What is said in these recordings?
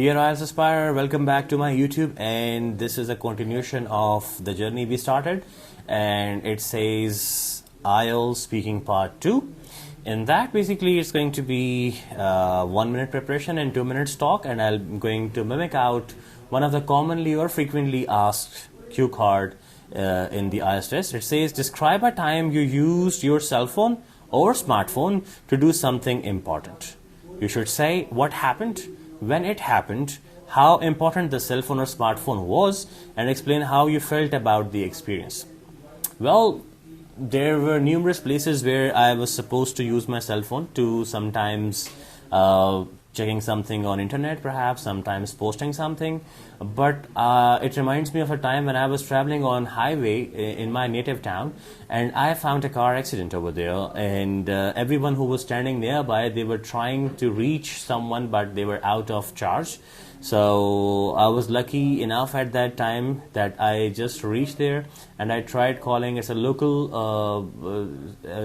Dear IELTS Aspirer, welcome back to my YouTube, and this is a continuation of the journey we started, and it says IELTS Speaking Part 2. In that, basically, it's going to be 1 minute preparation and 2 minutes talk, and I'm going to mimic out one of the commonly or frequently asked cue card in the IELTS test. It says, describe a time you used your cell phone or smartphone to do something important. You should say what happened, when it happened, how important the cell phone or smartphone was, and explain how you felt about the experience. Well, there were numerous places where I was supposed to use my cell phone to sometimes checking something on internet, perhaps sometimes posting something, but it reminds me of a time when I was traveling on highway in my native town, and I found a car accident over there, and everyone who was standing nearby, they were trying to reach someone, but they were out of charge. So I was lucky enough at that time that I just reached there, and I tried calling. It's a local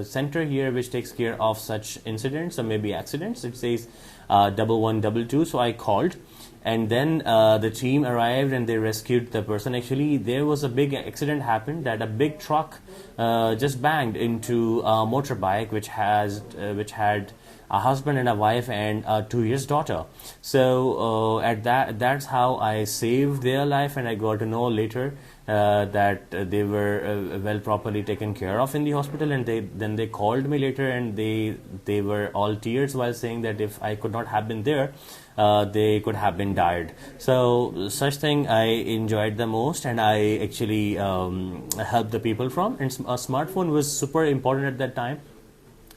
center here which takes care of such incidents or maybe accidents. It says 1122. So I called, and then the team arrived and they rescued the person. Actually, there was a big accident happened that a big truck just banged into a motorbike which had a husband and a wife and a 2-year daughter. So that's how I saved their life, and I got to know later that they were well properly taken care of in the hospital, and then they called me later, and they were all tears while saying that if I could not have been there, they could have been died. So such thing I enjoyed the most, and I actually helped the people from. And a smartphone was super important at that time,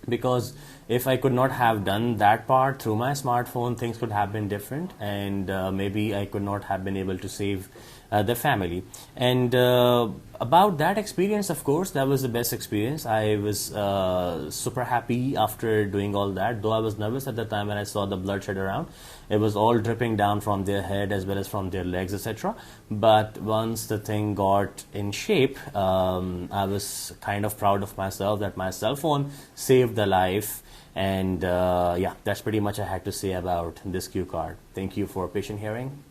because if I could not have done that part through my smartphone, things could have been different, and maybe I could not have been able to save the family. And about that experience, of course, that was the best experience. I was super happy after doing all that, though I was nervous at the time when I saw the bloodshed around. It was all dripping down from their head as well as from their legs, etc. But once the thing got in shape, I was kind of proud of myself that my cell phone saved the life. And yeah, that's pretty much I had to say about this cue card. Thank you for patient hearing.